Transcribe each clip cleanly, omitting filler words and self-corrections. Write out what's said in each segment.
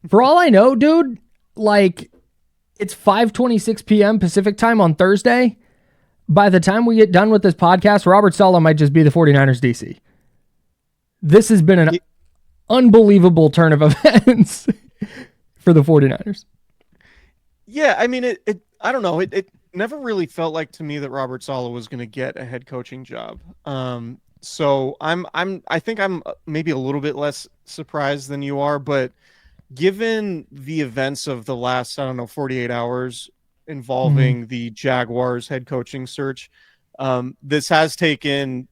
For all I know, dude, like it's 5:26 p.m. Pacific time on Thursday. By the time we get done with this podcast, Robert Saleh might just be the 49ers DC. This has been an unbelievable turn of events for the 49ers. Yeah, I mean, I don't know. It never really felt like to me that Robert Saleh was going to get a head coaching job. So I think I'm maybe a little bit less surprised than you are, but given the events of the last, I don't know, 48 hours involving the Jaguars head coaching search, this has taken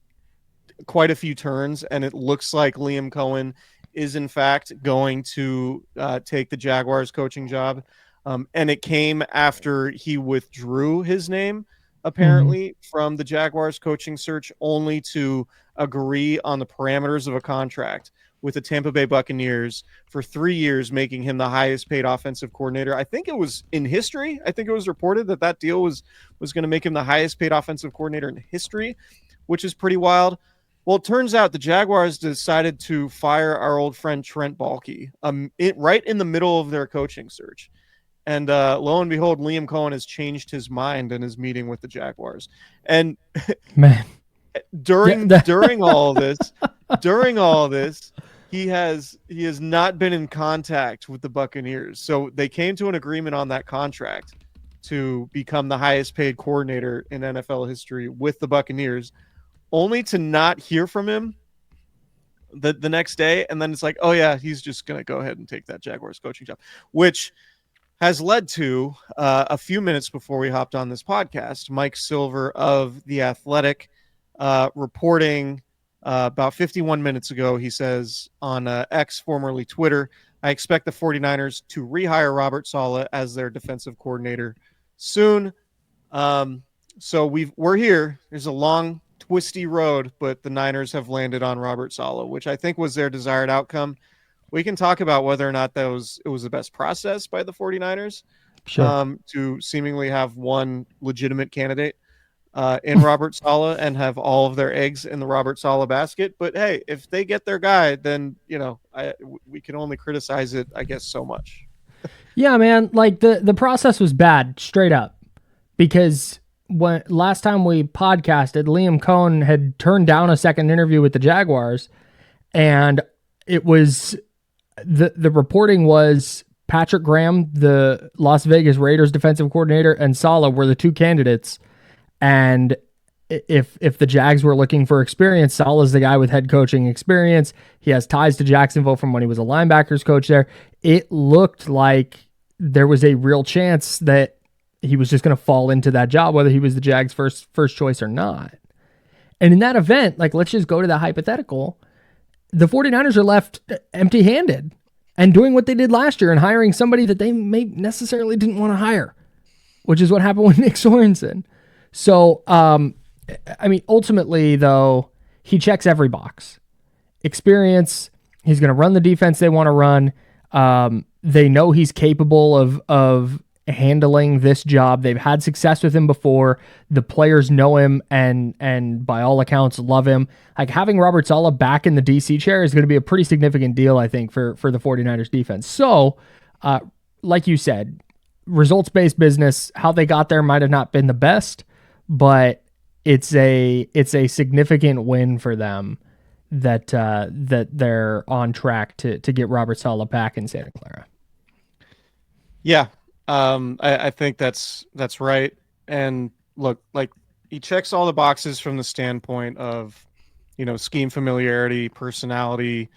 quite a few turns, and it looks like Liam Coen is in fact going to take the Jaguars coaching job. And it came after he withdrew his name, apparently, from the Jaguars coaching search, only to agree on the parameters of a contract with the Tampa Bay Buccaneers for 3 years, making him the highest paid offensive coordinator. I think it was in history. I think it was reported that deal was going to make him the highest paid offensive coordinator in history, which is pretty wild. Well, it turns out the Jaguars decided to fire our old friend Trent Baalke right in the middle of their coaching search. And lo and behold, Liam Coen has changed his mind in his meeting with the Jaguars. And man, during all this, he has not been in contact with the Buccaneers. So they came to an agreement on that contract to become the highest paid coordinator in NFL history with the Buccaneers, only to not hear from him the next day. And then it's like, oh yeah, he's just going to go ahead and take that Jaguars coaching job, which has led to a few minutes before we hopped on this podcast, Mike Silver of The Athletic reporting about 51 minutes ago. He says on X, formerly Twitter, I expect the 49ers to rehire Robert Saleh as their defensive coordinator soon. So we're here. There's a long, twisty road, but the Niners have landed on Robert Saleh, which I think was their desired outcome. We can talk about whether or not it was the best process by the 49ers to seemingly have one legitimate candidate in Robert Saleh and have all of their eggs in the Robert Saleh basket. But hey, if they get their guy, then, we can only criticize it, I guess, so much. Yeah, man. Like the process was bad, straight up, because when last time we podcasted, Liam Coen had turned down a second interview with the Jaguars, and it was the reporting was Patrick Graham, the Las Vegas Raiders defensive coordinator, and Saleh were the two candidates. And if the Jags were looking for experience, Saleh's the guy with head coaching experience. He has ties to Jacksonville from when he was a linebackers coach there. It looked like there was a real chance that he was just going to fall into that job, whether he was the Jags' first choice or not. And in that event, like, let's just go to the hypothetical. The 49ers are left empty-handed and doing what they did last year and hiring somebody that they may necessarily didn't want to hire, which is what happened with Nick Sorensen. So, ultimately, though, he checks every box. Experience, he's going to run the defense they want to run. They know he's capable of handling this job. They've had success with him before. The players know him and by all accounts love him. Like, having Robert Saleh back in the DC chair is going to be a pretty significant deal, I think, for the 49ers defense. So, like you said, results-based business. How they got there might have not been the best, but it's a significant win for them that they're on track to get Robert Saleh back in Santa Clara. Yeah. I think that's right. And look, like, he checks all the boxes from the standpoint of, scheme familiarity, personality,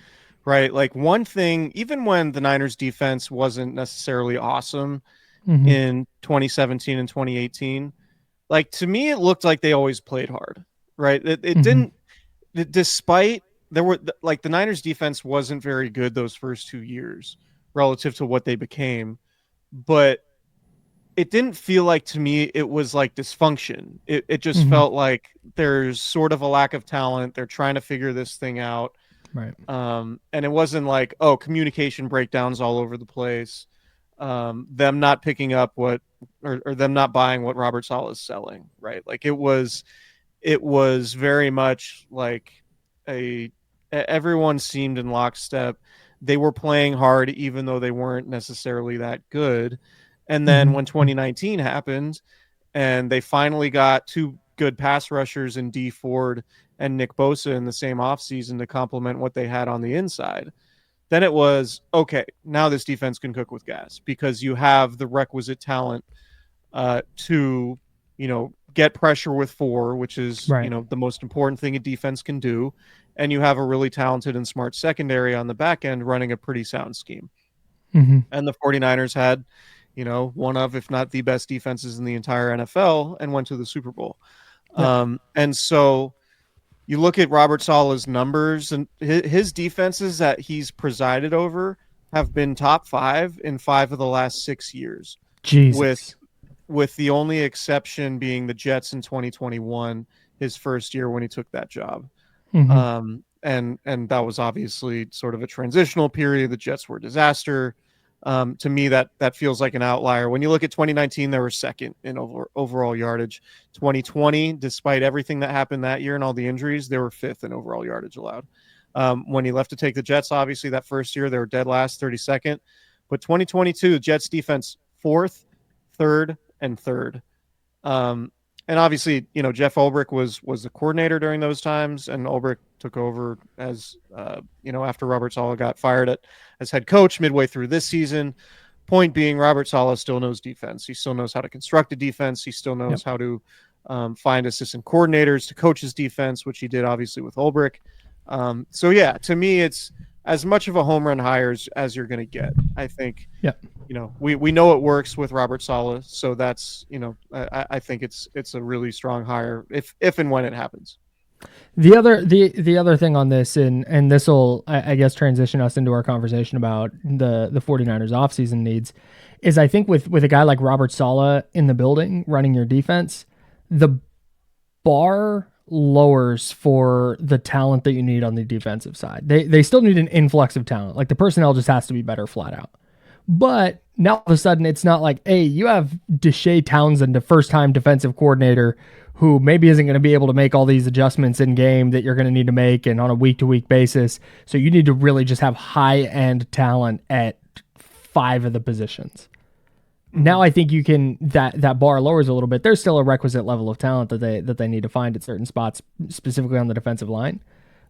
right? Like, one thing, even when the Niners defense wasn't necessarily awesome in 2017 and 2018, like, to me, it looked like they always played hard, right? It didn't, despite the Niners defense wasn't very good those first 2 years relative to what they became. But it didn't feel like, to me, it was like dysfunction. It just felt like there's sort of a lack of talent. They're trying to figure this thing out. Right. And it wasn't like, communication breakdowns all over the place. Them not picking up or them not buying what Robert Saleh is selling. Right. Like, it was very much like everyone seemed in lockstep. they were playing hard even though they weren't necessarily that good. And then Mm-hmm. when 2019 happened and they finally got two good pass rushers in D Ford and Nick Bosa in the same offseason to complement what they had on the inside, then it was okay. Now this defense can cook with gas because you have the requisite talent to, get pressure with four, which is, Right. the most important thing a defense can do. And you have a really talented and smart secondary on the back end running a pretty sound scheme. Mm-hmm. And the 49ers had, one of, if not the best defenses in the entire NFL and went to the Super Bowl. Yep. And so you look at Robert Saleh's numbers and his defenses that he's presided over have been top 5 in 5 of the last 6 years, Jesus. with the only exception being the Jets in 2021, his first year when he took that job. Mm-hmm. And that was obviously sort of a transitional period. The Jets were a disaster. To me, that feels like an outlier. When you look at 2019, they were second in overall yardage. 2020, despite everything that happened that year and all the injuries, they were fifth in overall yardage allowed. When he left to take the Jets, obviously that first year they were dead last, 32nd. But 2022, Jets defense fourth, third, and third. And obviously, Jeff Ulbrich was the coordinator during those times, and Ulbrich took over as, after Robert Saleh got fired as head coach midway through this season. Point being, Robert Saleh still knows defense. He still knows how to construct a defense. He still knows how to find assistant coordinators to coach his defense, which he did obviously with Ulbrich. So yeah, to me, it's as much of a home run hire as you're going to get. I think, we know it works with Robert Saleh. So that's, I think it's a really strong hire if and when it happens. The other thing on this, and this will, I guess, transition us into our conversation about the 49ers offseason needs, is I think with a guy like Robert Saleh in the building running your defense, the bar lowers for the talent that you need on the defensive side. They still need an influx of talent. Like the personnel just has to be better flat out. But now all of a sudden it's not like, hey, you have Deshae Townsend, a first-time defensive coordinator who maybe isn't going to be able to make all these adjustments in game that you're going to need to make and on a week-to-week basis. So you need to really just have high-end talent at 5 of the positions. Now I think you can that bar lowers a little bit. There's still a requisite level of talent that they need to find at certain spots, specifically on the defensive line.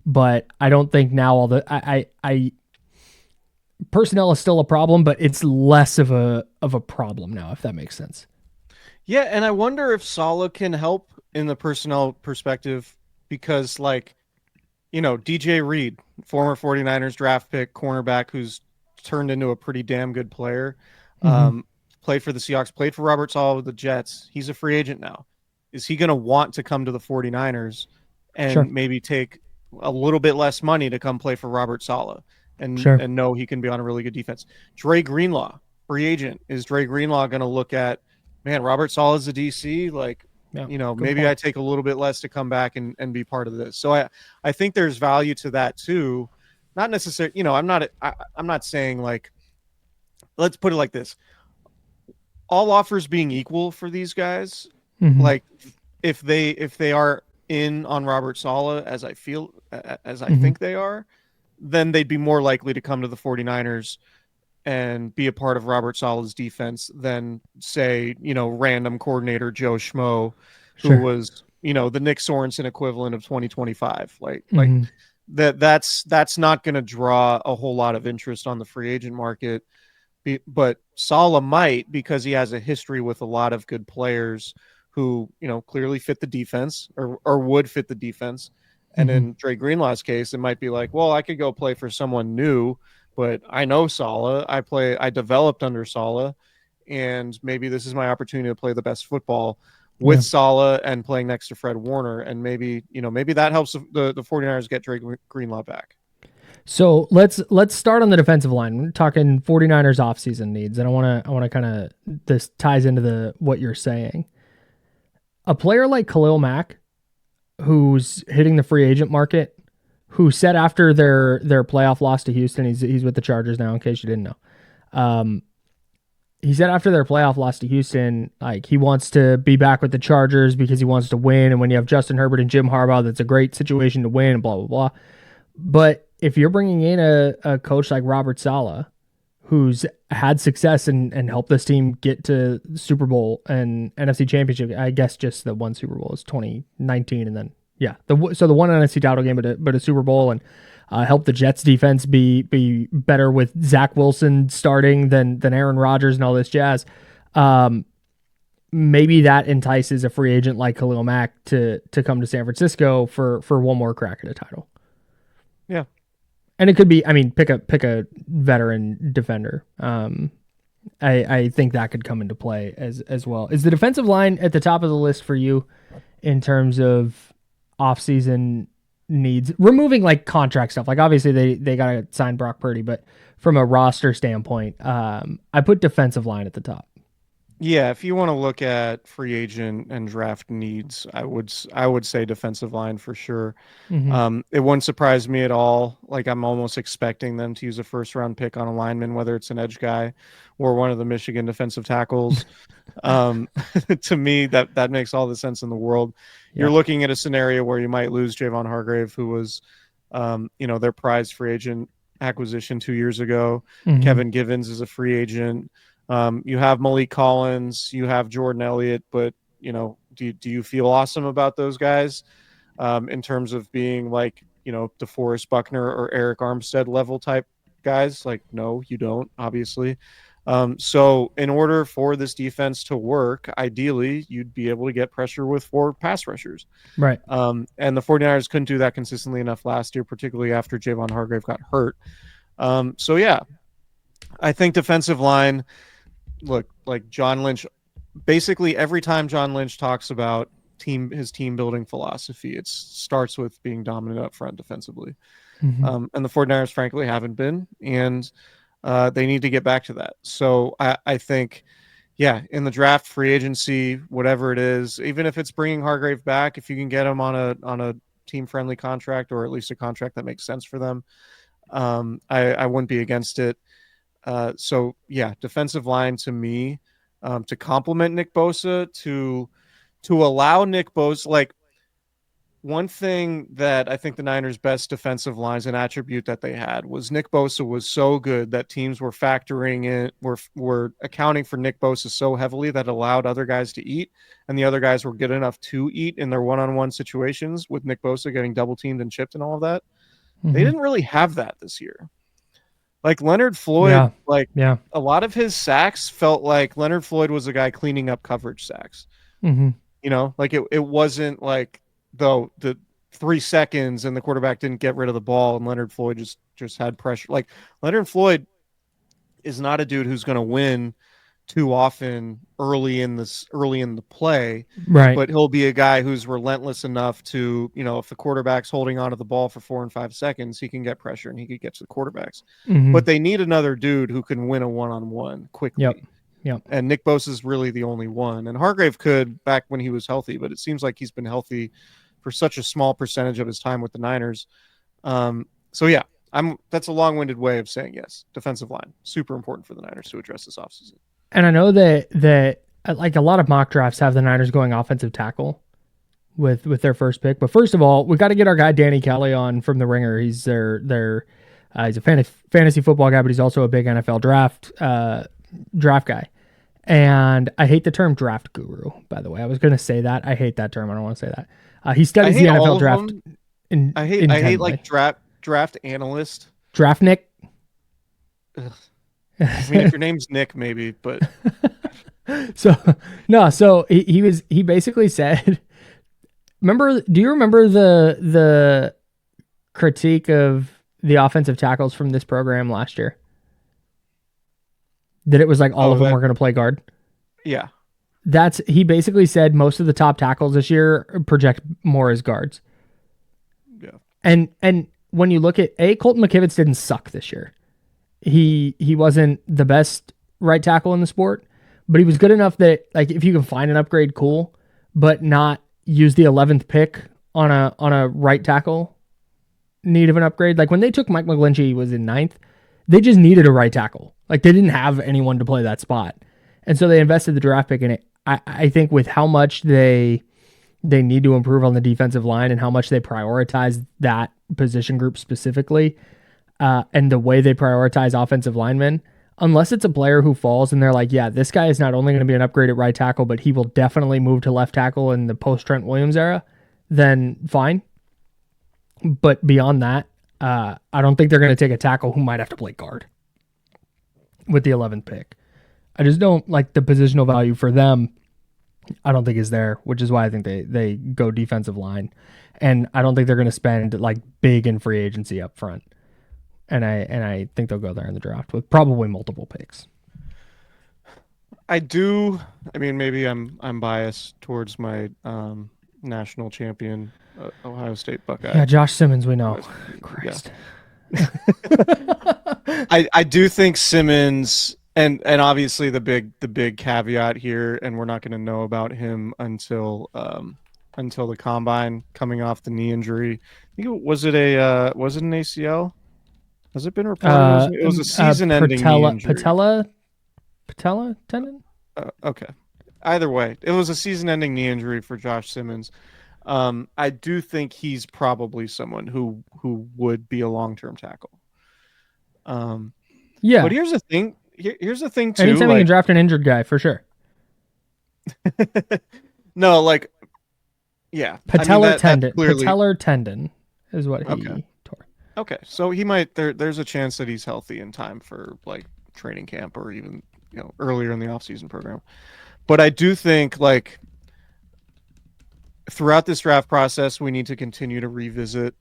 But I don't think now all the I personnel is still a problem, but it's less of a problem now, if that makes sense. Yeah, and I wonder if Saleh can help in the personnel perspective because, DJ Reed, former 49ers draft pick, cornerback who's turned into a pretty damn good player, played for the Seahawks, played for Robert Saleh with the Jets. He's a free agent now. Is he going to want to come to the 49ers and maybe take a little bit less money to come play for Robert Saleh and know he can be on a really good defense? Dre Greenlaw, free agent. Is Dre Greenlaw going to look at, man, Robert Saleh's a DC? Maybe I take a little bit less to come back and be part of this. So I think there's value to that too. Not necessarily, I'm not saying let's put it like this. All offers being equal for these guys, if they are in on Robert Saleh, as I think they are, then they'd be more likely to come to the 49ers and be a part of Robert Saleh's defense than, say, random coordinator Joe Schmo, who was, the Nick Sorensen equivalent of 2025. That's not going to draw a whole lot of interest on the free agent market. But Saleh might, because he has a history with a lot of good players who, clearly fit the defense or would fit the defense. And in Dre Greenlaw's case, it might be like, well, I could go play for someone new, but I know Saleh. I developed under Saleh, and maybe this is my opportunity to play the best football with Saleh and playing next to Fred Warner. And maybe that helps the 49ers get Dre Greenlaw back. So let's start on the defensive line. We're talking 49ers offseason needs, and I want to kind of, this ties into what you're saying. A player like Khalil Mack, who's hitting the free agent market, who said after their playoff loss to Houston, he's with the Chargers now, in case you didn't know. He said after their playoff loss to Houston, he wants to be back with the Chargers because he wants to win, and when you have Justin Herbert and Jim Harbaugh, that's a great situation to win, and blah blah blah. But if you're bringing in a coach like Robert Saleh, who's had success and helped this team get to Super Bowl and NFC Championship, I guess just the one Super Bowl is 2019, and then so the one NFC title game, but a Super Bowl, and helped the Jets defense be better with Zach Wilson starting than Aaron Rodgers and all this jazz. Maybe that entices a free agent like Khalil Mack to come to San Francisco for one more crack at a title. Yeah. And it could be, I mean, pick a veteran defender. I think that could come into play as well. Is the defensive line at the top of the list for you in terms of offseason needs? Removing like contract stuff. Like obviously they got to sign Brock Purdy, but from a roster standpoint, I put defensive line at the top. Yeah, if you want to look at free agent and draft needs, I would say defensive line for sure. Mm-hmm. It wouldn't surprise me at all. Like I'm almost expecting them to use a first round pick on a lineman, whether it's an edge guy or one of the Michigan defensive tackles. To me, that makes all the sense in the world. Yeah. You're looking at a scenario where you might lose Javon Hargrave, who was, their prized free agent acquisition 2 years ago. Mm-hmm. Kevin Givens is a free agent. You have Malik Collins, you have Jordan Elliott, but do you feel awesome about those guys in terms of being like, DeForest Buckner or Eric Armstead level type guys? Like, no, you don't, obviously. So in order for this defense to work, ideally you'd be able to get pressure with 4 pass rushers. Right. And the 49ers couldn't do that consistently enough last year, particularly after Javon Hargrave got hurt. So yeah, I think defensive line, look, like John Lynch, basically every time John Lynch talks about his team building philosophy, it starts with being dominant up front defensively. Mm-hmm. And the 49ers frankly haven't been, and they need to get back to that. So I think, in the draft, free agency, whatever it is, even if it's bringing Hargrave back, if you can get him on a team friendly contract, or at least a contract that makes sense for them, I wouldn't be against it. So defensive line to me, to complement Nick Bosa, to allow Nick Bosa, like one thing that I think the Niners' best defensive line is an attribute that they had was Nick Bosa was so good that teams were factoring in, were accounting for Nick Bosa so heavily that allowed other guys to eat, and the other guys were good enough to eat in their one-on-one situations with Nick Bosa getting double teamed and chipped and all of that. Mm-hmm. They didn't really have that this year. Like Leonard Floyd, a lot of his sacks felt like Leonard Floyd was a guy cleaning up coverage sacks. Mm-hmm. Like it wasn't like the 3 seconds and the quarterback didn't get rid of the ball and Leonard Floyd just had pressure. Like Leonard Floyd is not a dude who's going to win too often early in the play, right? But he'll be a guy who's relentless enough to, if the quarterback's holding onto the ball for 4 and 5 seconds, he can get pressure and he could get to the quarterbacks. Mm-hmm. But they need another dude who can win a one-on-one quickly. Yep. And Nick Bosa is really the only one. And Hargrave could back when he was healthy, but it seems like he's been healthy for such a small percentage of his time with the Niners. That's a long-winded way of saying yes. Defensive line, super important for the Niners to address this offseason. And I know that like a lot of mock drafts have the Niners going offensive tackle with their first pick. But first of all, we got to get our guy Danny Kelly on from The Ringer. He's he's a fantasy football guy, but he's also a big NFL draft guy. And I hate the term draft guru, by the way. I was going to say that. I hate that term. I don't want to say that. He studies the NFL draft. I hate like draft analyst. Draft Nick. Ugh. I mean, if your name's Nick, maybe, but so he basically said, do you remember the critique of the offensive tackles from this program last year? That it was like all of them were going to play guard. Yeah. He basically said most of the top tackles this year project more as guards. Yeah. And when you look at Colton McKivitz didn't suck this year. He wasn't the best right tackle in the sport, but he was good enough that like if you can find an upgrade, cool, but not use the 11th pick on a right tackle need of an upgrade. Like when they took Mike McGlinchey, he was in 9th. They just needed a right tackle. Like they didn't have anyone to play that spot. And so they invested the draft pick in it. I think with how much they they need to improve on the defensive line and how much they prioritize that position group specifically, and the way they prioritize offensive linemen. Unless it's a player who falls and they're like, yeah, this guy is not only going to be an upgrade at right tackle, but he will definitely move to left tackle in the post Trent Williams era, then fine. But beyond that, I don't think they're going to take a tackle who might have to play guard with the 11th pick. I just don't like the positional value for them. I don't think is there, which is why I think they go defensive line. And I don't think they're going to spend like big in free agency up front. And I think they'll go there in the draft with probably multiple picks. I do. I mean, maybe I'm biased towards my national champion Ohio State Buckeye. Yeah, Josh Simmons, we know. Christ. Yeah. I do think Simmons, and obviously the big caveat here, and we're not going to know about him until the combine, coming off the knee injury. I think was it an ACL? Has it been reported? It was a season-ending knee injury. Patella tendon? Okay. Either way, it was a season-ending knee injury for Josh Simmons. I do think he's probably someone who would be a long-term tackle. Yeah. But here's the thing. Here's the thing too. Anytime you can draft an injured guy, for sure. No, like, yeah. Patellar tendon is what he tore. Okay, so he might. There's a chance that he's healthy in time for like training camp or even earlier in the offseason program. But I do think like throughout this draft process, we need to continue to revisit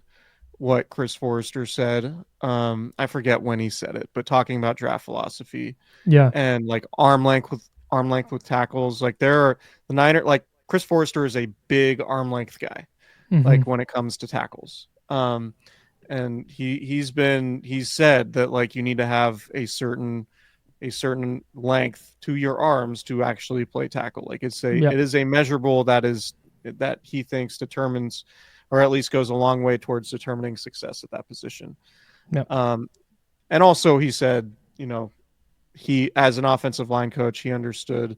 what Chris Forrester said. I forget when he said it, but talking about draft philosophy, and like arm length with tackles. Like the Niners, like Chris Forrester is a big arm length guy, like when it comes to tackles. And he's said that like you need to have a certain length to your arms to actually play tackle. Like it is a measurable that he thinks determines, or at least goes a long way towards determining success at that position. Yep. And also he said, he, as an offensive line coach, he understood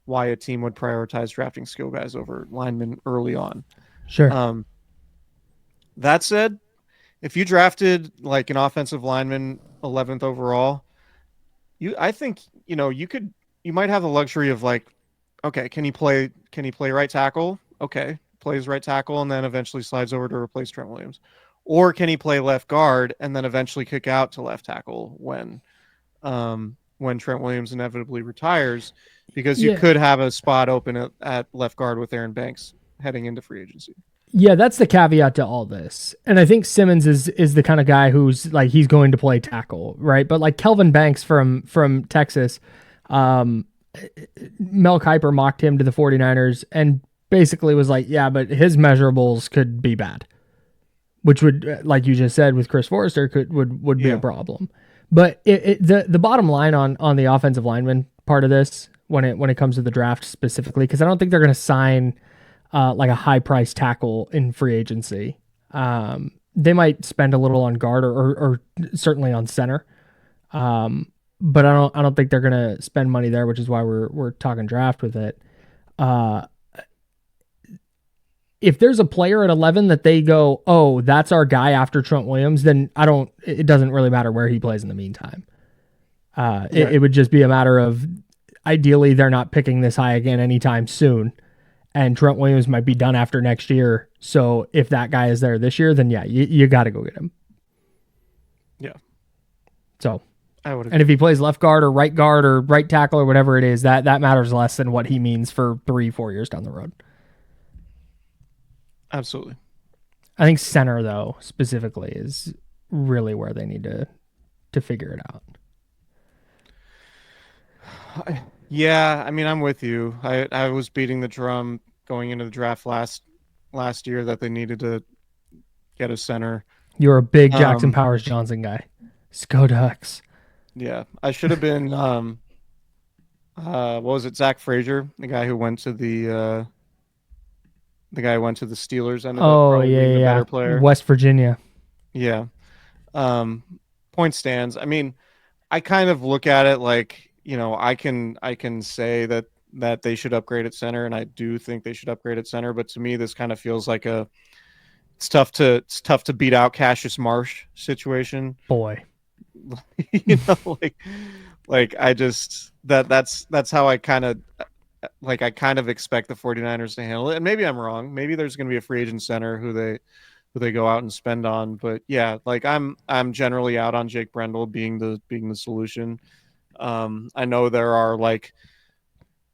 why a team would prioritize drafting skill guys over linemen early on. Sure. That said, if you drafted like an offensive lineman 11th overall, I think you might have the luxury of like, okay, can he play right tackle? Okay, plays right tackle and then eventually slides over to replace Trent Williams, or can he play left guard and then eventually kick out to left tackle when Trent Williams inevitably retires, because you could have a spot open at left guard with Aaron Banks heading into free agency. Yeah, that's the caveat to all this. And I think Simmons is the kind of guy who's like, he's going to play tackle, right? But like Kelvin Banks from Texas, Mel Kiper mocked him to the 49ers and basically was like, yeah, but his measurables could be bad, which would, like you just said with Chris Forrester, would be a problem. But the bottom line on the offensive lineman part of this, when it comes to the draft specifically, because I don't think they're going to sign like a high price tackle in free agency. They might spend a little on guard or certainly on center. But I don't think they're going to spend money there, which is why we're talking draft with it. If there's a player at 11 that they go, oh, that's our guy after Trent Williams, then it doesn't really matter where he plays in the meantime. It would just be a matter of, ideally they're not picking this high again anytime soon. And Trent Williams might be done after next year. So if that guy is there this year, then yeah, you got to go get him. Yeah. So I would. And if he plays left guard or right tackle or whatever it is, that matters less than what he means for 3-4 years down the road. Absolutely. I think center, though, specifically, is really where they need to figure it out. Yeah, I mean, I'm with you. I was beating the drum going into the draft last year that they needed to get a center. You're a big Jackson Powers Johnson guy. Go Ducks. Yeah, I should have been. What was it? Zach Frazier, the guy who went to the Steelers. Ended up being the better player. West Virginia. Yeah. Point stands. I mean, I kind of look at it like, I can say that that they should upgrade at center, and I do think they should upgrade at center. But to me, this kind of feels like it's tough to beat out Cassius Marsh situation. Boy. Like I just that's how I kind of expect the 49ers to handle it. And maybe I'm wrong. Maybe there's going to be a free agent center who they go out and spend on. But yeah, like I'm generally out on Jake Brendel being the solution. I know there are like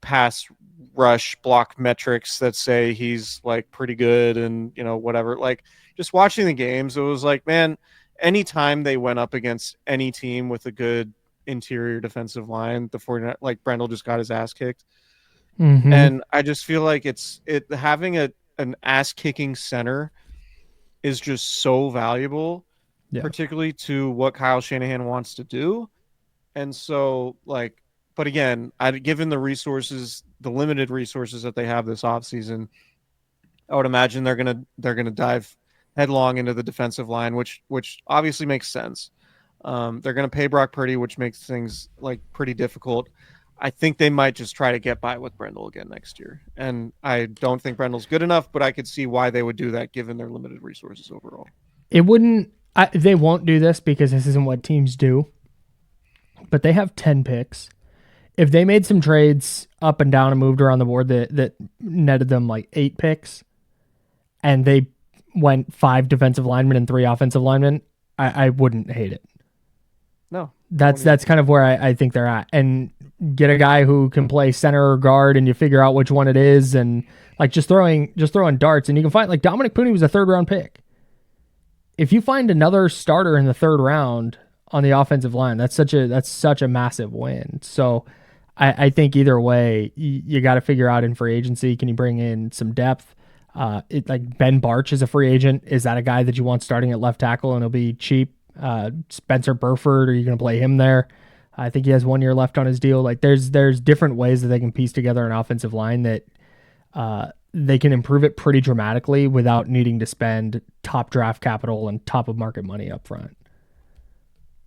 pass rush block metrics that say he's like pretty good and whatever. Like just watching the games, it was like, man, anytime they went up against any team with a good interior defensive line, the 49, like Brendel just got his ass kicked. Mm-hmm. And I just feel like having an ass kicking center is just so valuable, particularly to what Kyle Shanahan wants to do. And so like, but again, given the limited resources that they have this offseason, I would imagine they're gonna dive headlong into the defensive line, which obviously makes sense. They're gonna pay Brock Purdy, which makes things like pretty difficult. I think they might just try to get by with Brendel again next year. And I don't think Brendel's good enough, but I could see why they would do that given their limited resources overall. They won't do this because this isn't what teams do, but they have 10 picks. If they made some trades up and down and moved around the board that netted them like 8 picks and they went 5 defensive linemen and 3 offensive linemen, I wouldn't hate it. No. That's kind of where I think they're at. And get a guy who can play center or guard and you figure out which one it is, and like just throwing darts. And you can find like Dominic Pooney was a 3rd round pick. If you find another starter in the 3rd round on the offensive line, that's such a massive win. So I think either way, you got to figure out in free agency, can you bring in some depth? Like Ben Barch is a free agent. Is that a guy that you want starting at left tackle and he'll be cheap? Spencer Burford, are you going to play him there? I think he has 1 year left on his deal. Like there's different ways that they can piece together an offensive line that they can improve it pretty dramatically without needing to spend top draft capital and top of market money up front.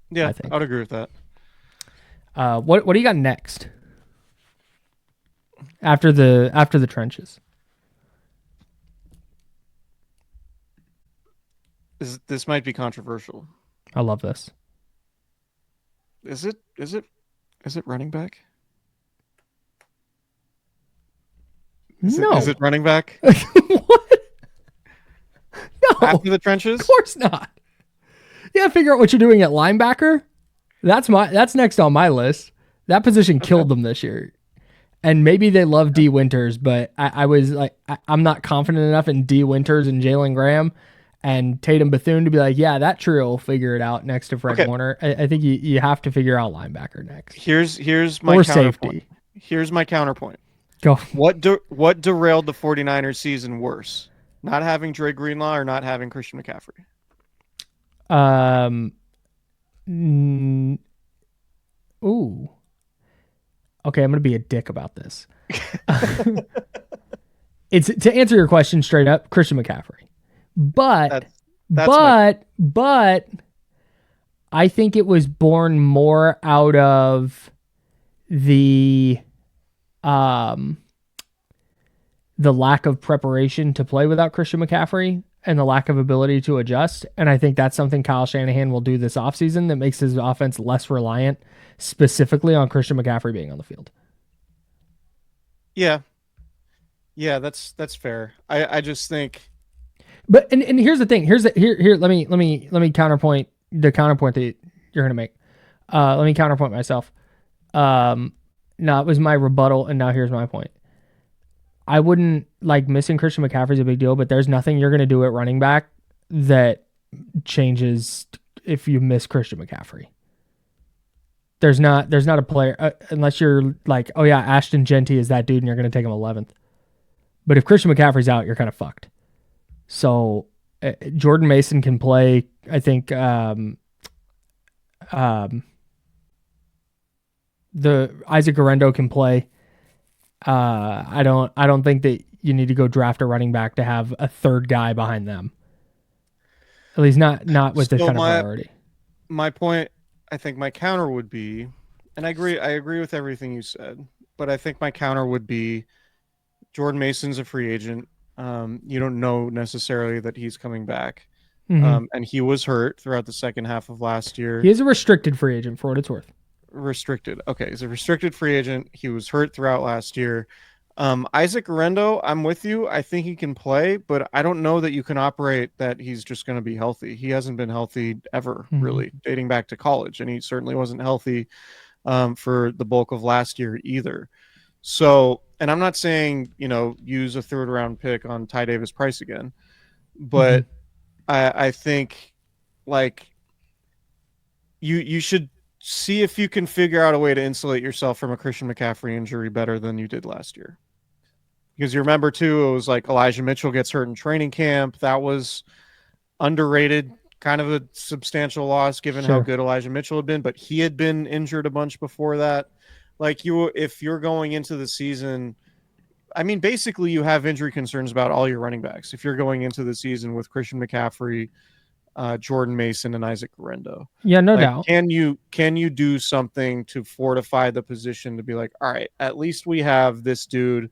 Yeah, I would agree with that. What do you got next? After the trenches. This might be controversial. I love this. Is it running back? No. Is it running back? What? No. After the trenches? Of course not. You gotta figure out what you're doing at linebacker. That's next on my list. That position killed them this year. And maybe they love D Winters, but I was like, I'm not confident enough in D Winters and Jalen Graham and Tatum Bethune to be like, yeah, that trio will figure it out next to Fred Warner. I think you have to figure out linebacker next. Here's my or counterpoint. Safety. Here's my counterpoint. Go. What derailed the 49ers season worse? Not having Dre Greenlaw or not having Christian McCaffrey? Ooh. Okay, I'm going to be a dick about this. It's to answer your question straight up, Christian McCaffrey. But I think it was born more out of the lack of preparation to play without Christian McCaffrey and the lack of ability to adjust. And I think that's something Kyle Shanahan will do this offseason that makes his offense less reliant specifically on Christian McCaffrey being on the field. Yeah, that's fair. I just think. But and here's the thing. Here let me counterpoint the counterpoint that you're gonna make. Let me counterpoint myself. No, it was my rebuttal, and now here's my point. I wouldn't like missing Christian McCaffrey is a big deal, but there's nothing you're gonna do at running back that changes if you miss Christian McCaffrey. There's not a player unless you're like, oh yeah, Ashton Genty is that dude, and you're gonna take him 11th. But if Christian McCaffrey's out, you're kind of fucked. So Jordan Mason can play. I think the Isaac Guerrero can play. I don't think that you need to go draft a running back to have a 3rd guy behind them. At least not with this kind of priority. My point, I think my counter would be, and I agree with everything you said. but I think my counter would be Jordan Mason's a free agent. You don't know necessarily that he's coming back. And he was hurt throughout the second half of last year. He is a restricted free agent for what it's worth. Restricted. Okay, he's a restricted free agent. He was hurt throughout last year. Isaac Guerrero, I'm with you. I think he can play, but I don't know that you can operate that he's just going to be healthy. He hasn't been healthy ever, really, dating back to college, and he certainly wasn't healthy for the bulk of last year either. So, and I'm not saying, use a third round pick on Ty Davis Price again, but I think like you should see if you can figure out a way to insulate yourself from a Christian McCaffrey injury better than you did last year. Because you remember too, it was like Elijah Mitchell gets hurt in training camp. That was underrated, kind of a substantial loss given how good Elijah Mitchell had been, but he had been injured a bunch before that. Like if you're going into the season, I mean, basically you have injury concerns about all your running backs. If you're going into the season with Christian McCaffrey, Jordan Mason, and Isaac Guerrero. Yeah, no doubt. Can you do something to fortify the position to be like, all right, at least we have this dude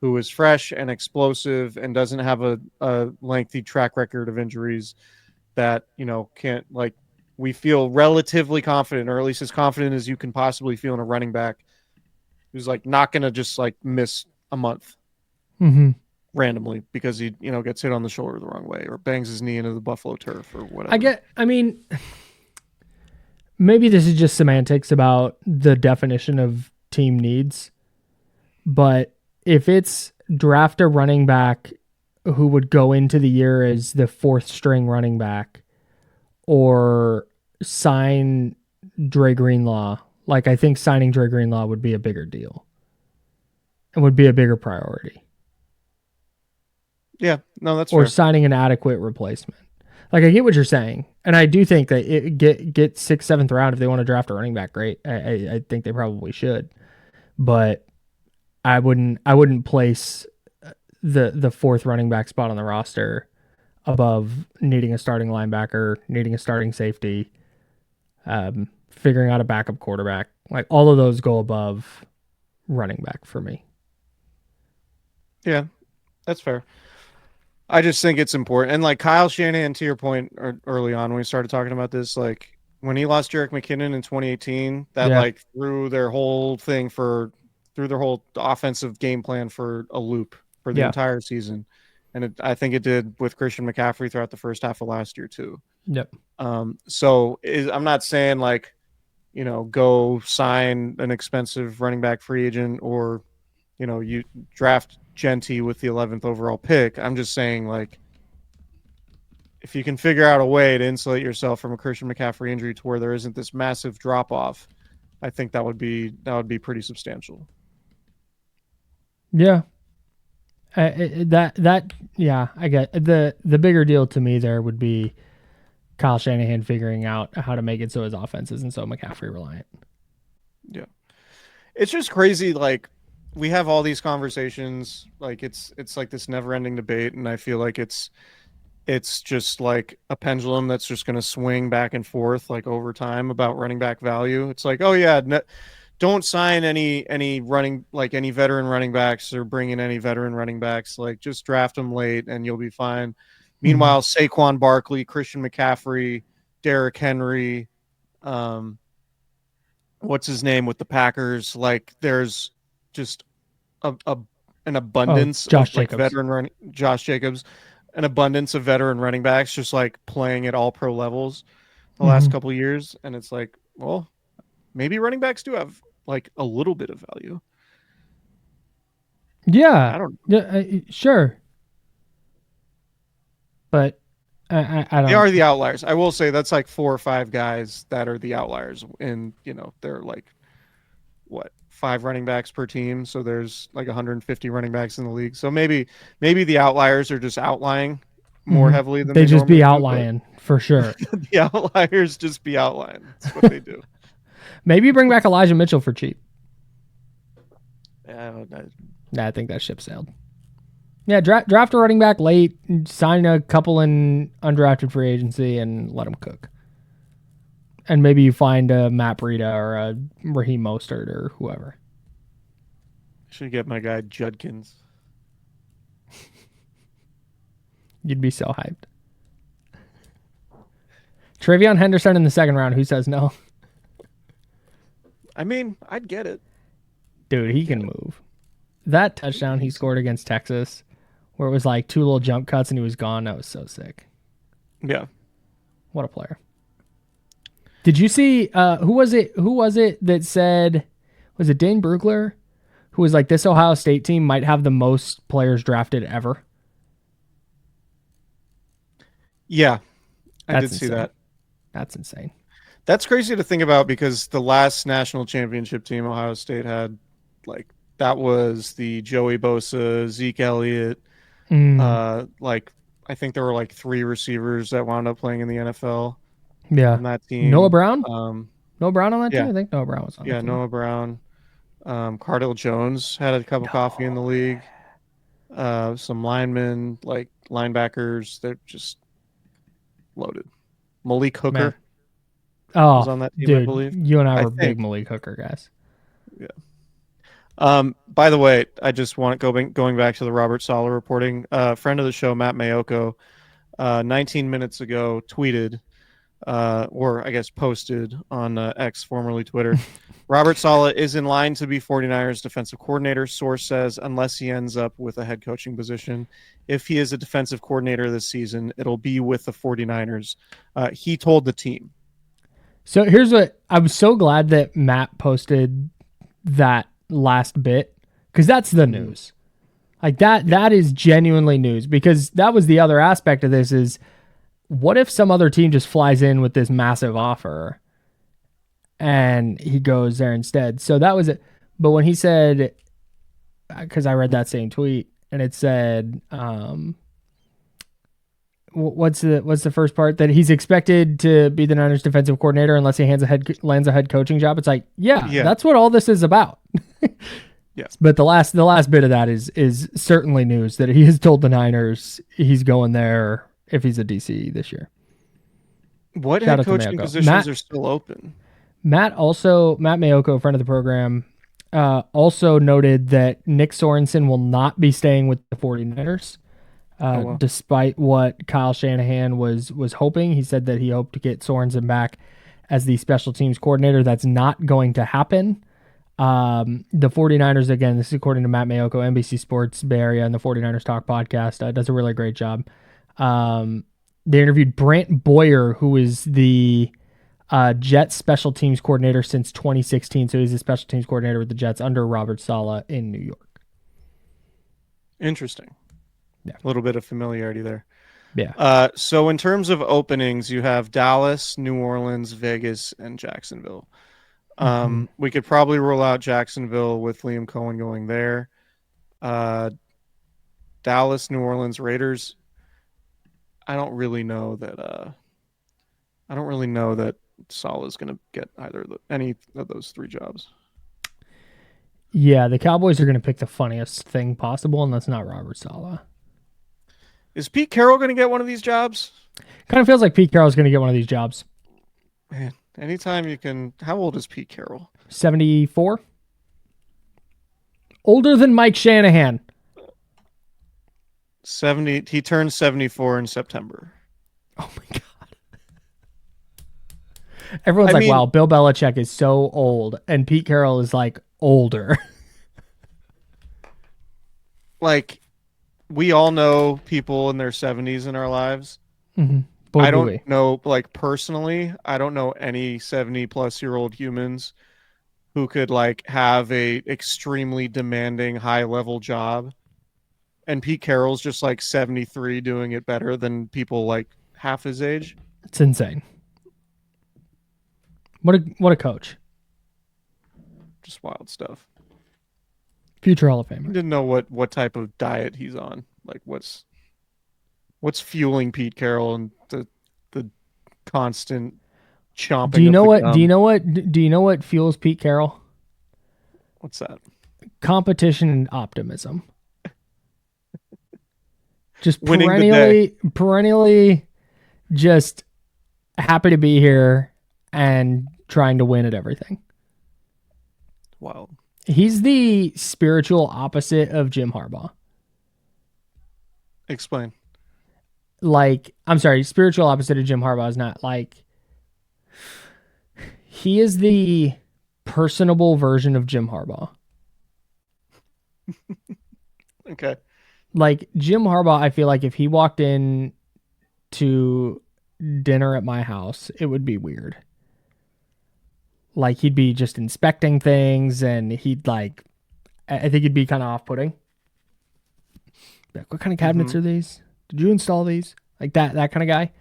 who is fresh and explosive and doesn't have a lengthy track record of injuries that, can't, like, we feel relatively confident, or at least as confident as you can possibly feel in a running back who's like not going to just like miss a month randomly because he, gets hit on the shoulder the wrong way or bangs his knee into the Buffalo turf or whatever. I mean, maybe this is just semantics about the definition of team needs, but if it's draft a running back who would go into the year as the fourth string running back or sign Dre Greenlaw, like I think signing Dre Greenlaw would be a bigger deal and would be a bigger priority. Yeah, no, that's or fair. Signing an adequate replacement. Like I get what you're saying, and I do think that it get 6th, 7th round if they want to draft a running back. Great, I think they probably should, but I wouldn't place the fourth running back spot on the roster above needing a starting linebacker, needing a starting safety, figuring out a backup quarterback. Like all of those go above running back for me. Yeah, that's fair. I just think it's important. And like Kyle Shanahan, to your point early on when we started talking about this, like when he lost Jerick McKinnon in 2018, that like threw their whole offensive game plan for a loop for the entire season. And I think it did with Christian McCaffrey throughout the first half of last year too. Yep. So I'm not saying like, go sign an expensive running back free agent or, you draft Genty with the 11th overall pick. I'm just saying, like, if you can figure out a way to insulate yourself from a Christian McCaffrey injury to where there isn't this massive drop off, I think that would be pretty substantial. Yeah. I get the bigger deal to me there would be Kyle Shanahan figuring out how to make it so his offense isn't so McCaffrey reliant. Yeah. It's just crazy. Like, we have all these conversations, like it's like this never ending debate. And I feel like it's just like a pendulum that's just going to swing back and forth like over time about running back value. It's like, oh yeah, don't sign any veteran running backs or bring in any veteran running backs. Like just draft them late and you'll be fine. Meanwhile, Saquon Barkley, Christian McCaffrey, Derrick Henry, what's his name with the Packers? Like there's just an abundance of like Josh Jacobs, an abundance of veteran running backs just like playing at all pro levels the last couple of years. And it's like, well, maybe running backs do have like a little bit of value. Yeah. I don't know. Yeah, sure. But I don't. They are the outliers. I will say that's like 4 or 5 guys that are the outliers, and they're like what 5 running backs per team. So there's like 150 running backs in the league. So maybe the outliers are just outlying more heavily than they just be outlying for sure. The outliers just be outlying. That's what they do. Maybe bring back Elijah Mitchell for cheap. Yeah, I think that ship sailed. Yeah, draft a running back late, sign a couple in undrafted free agency, and let them cook. And maybe you find a Matt Breida or a Raheem Mostert or whoever. Should get my guy Judkins. You'd be so hyped. Travion Henderson in the second round. Who says no? I mean, I'd get it. Dude, he can move. That touchdown he scored against Texas, where it was like 2 little jump cuts and he was gone. That was so sick. Yeah. What a player. Did you see who was it that said, was it Dane Brugler, who was like, this Ohio State team might have the most players drafted ever? Yeah. I did see that. That's insane. That's crazy to think about because the last national championship team Ohio State had, like, that was the Joey Bosa, Zeke Elliott. Like, I think there were like 3 receivers that wound up playing in the NFL. Yeah. On that team. Noah Brown? Noah Brown on that team? I think Noah Brown was on that team. Yeah, Noah Brown. Cardale Jones had a cup of coffee in the league. Some linemen, like linebackers, they're just loaded. Malik Hooker was on that team, dude, I believe. You and I were big Malik Hooker guys. Yeah. By the way, I just want going back to the Robert Saleh reporting. Friend of the show, Matt Mayoko, 19 minutes ago tweeted, or I guess posted on X, formerly Twitter. Robert Saleh is in line to be 49ers defensive coordinator. Source says, unless he ends up with a head coaching position. If he is a defensive coordinator this season, it'll be with the 49ers. He told the team. So here's what, I was so glad that Matt posted that last bit, because that's the news. Like that is genuinely news, because that was the other aspect of this is, what if some other team just flies in with this massive offer and he goes there instead? So that was it. But when he said, because I read that same tweet and it said, what's the first part? That he's expected to be the Niners defensive coordinator unless he lands a head coaching job. It's like, yeah, that's what all this is about. Yes. But the last bit of that is certainly news that he has told the Niners he's going there if he's a DC this year. What head coaching positions are still open? Matt Mayoko, friend of the program, also noted that Nick Sorensen will not be staying with the 49ers, despite what Kyle Shanahan was hoping. He said that he hoped to get Sorensen back as the special teams coordinator. That's not going to happen. The 49ers, again, this is according to Matt Mayoko, NBC Sports Bay Area, and the 49ers Talk podcast, does a really great job. They interviewed Brant Boyer, who is the Jets special teams coordinator since 2016. So he's a special teams coordinator with the Jets under Robert Saleh in New York. Interesting. Yeah. A little bit of familiarity there. Yeah. So in terms of openings, you have Dallas, New Orleans, Vegas, and Jacksonville. We could probably rule out Jacksonville with Liam Coen going there. Dallas, New Orleans, Raiders. I don't really know that Saleh is going to get any of those 3 jobs. Yeah, the Cowboys are going to pick the funniest thing possible, and that's not Robert Saleh. Is Pete Carroll going to get one of these jobs? Kind of feels like Pete Carroll's going to get one of these jobs. Man, anytime you can. How old is Pete Carroll? 74. Older than Mike Shanahan. 70. He turned 74 in September. Oh my God. Everyone's wow, Bill Belichick is so old, and Pete Carroll is like older. Like, we all know people in their 70s in our lives. Mm-hmm. I don't know, like, personally, I don't know any 70-plus-year-old humans who could, like, have a extremely demanding high-level job. And Pete Carroll's just, like, 73 doing it better than people, like, half his age. It's insane. What a coach. Just wild stuff. Future Hall of Famer. I didn't know what type of diet he's on. Like, what's fueling Pete Carroll and the constant chomping. Do you know what fuels Pete Carroll? What's that? Competition and optimism. Just winning perennially just happy to be here and trying to win at everything. Wow. He's the spiritual opposite of Jim Harbaugh. Explain. Like, I'm sorry, spiritual opposite of Jim Harbaugh is not like, he is the personable version of Jim Harbaugh. Okay. Like Jim Harbaugh, I feel like if he walked in to dinner at my house, it would be weird. Like he'd be just inspecting things and he'd like, I think he'd be kind of off-putting. Like, what kind of cabinets are these? Did you install these? Like that kind of guy.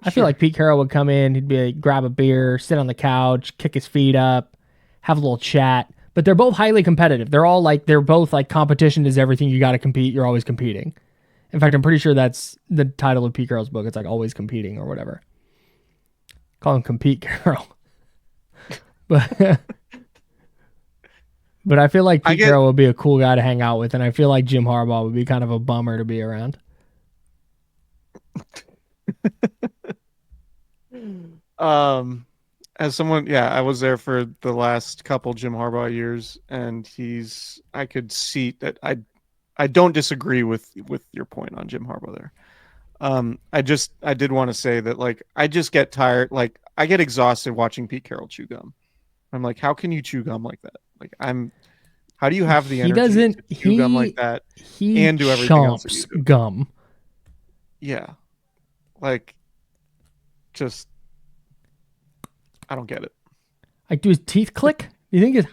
I feel like Pete Carroll would come in, he'd be like, grab a beer, sit on the couch, kick his feet up, have a little chat. But they're both highly competitive. They're both like competition is everything. You got to compete. You're always competing. In fact, I'm pretty sure that's the title of Pete Carroll's book. It's like always competing or whatever. Call him Compete Carroll. But I feel like Pete Carroll would be a cool guy to hang out with, and I feel like Jim Harbaugh would be kind of a bummer to be around. As someone, I was there for the last couple Jim Harbaugh years, and I could see that I don't disagree with your point on Jim Harbaugh there. I did want to say that, like, I just get tired. Like, I get exhausted watching Pete Carroll chew gum. I'm like, how can you chew gum like that? Like, how do you have the energy to chew gum like that and do everything else that you do? Gum. Yeah. Like, just, I don't get it. Like, do his teeth click? Do you think it's...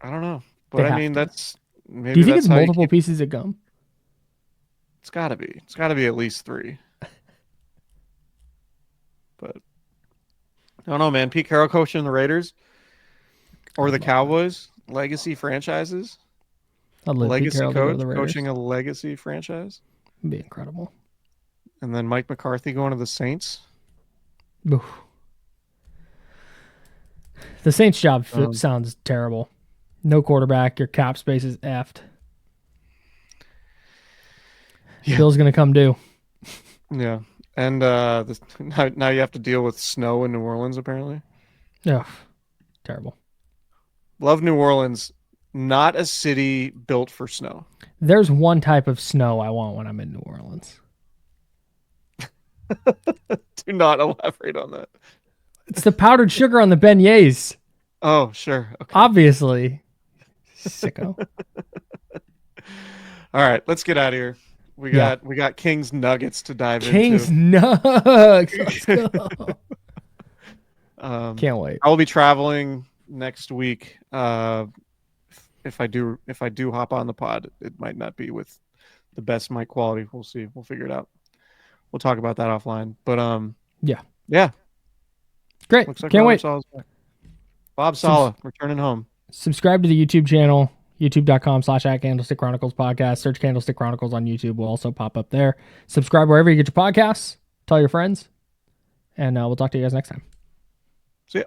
I don't know. But I mean, that's... Maybe do you think it's multiple pieces of gum? It's got to be. It's got to be at least 3. But I don't know, man. Pete Carroll coaching the Raiders or the Cowboys, legacy franchises. Legacy coach coaching a legacy franchise. It'd be incredible. And then Mike McCarthy going to the Saints. Oof. The Saints job sounds terrible. No quarterback. Your cap space is effed. Yeah. Bill's going to come due. Yeah. And now you have to deal with snow in New Orleans, apparently. Yeah. Terrible. Love New Orleans. Not a city built for snow. There's one type of snow I want when I'm in New Orleans. Do not elaborate on that. It's the powdered sugar on the beignets. Oh, sure. Okay. Obviously. Sicko. All right, let's get out of here. We got King's Nuggets to dive into. King's Nuggets. Let's go. Can't wait. I will be traveling next week. If I do hop on the pod, it might not be with the best mic quality. We'll see. We'll figure it out. We'll talk about that offline. But yeah. Great. Looks like Can't wait. Bob Saleh returning home. Subscribe to the YouTube channel, youtube.com/@Candlestick Chronicles podcast. Search Candlestick Chronicles on YouTube. Will also pop up there. Subscribe wherever you get your podcasts. Tell your friends. And we'll talk to you guys next time. See ya.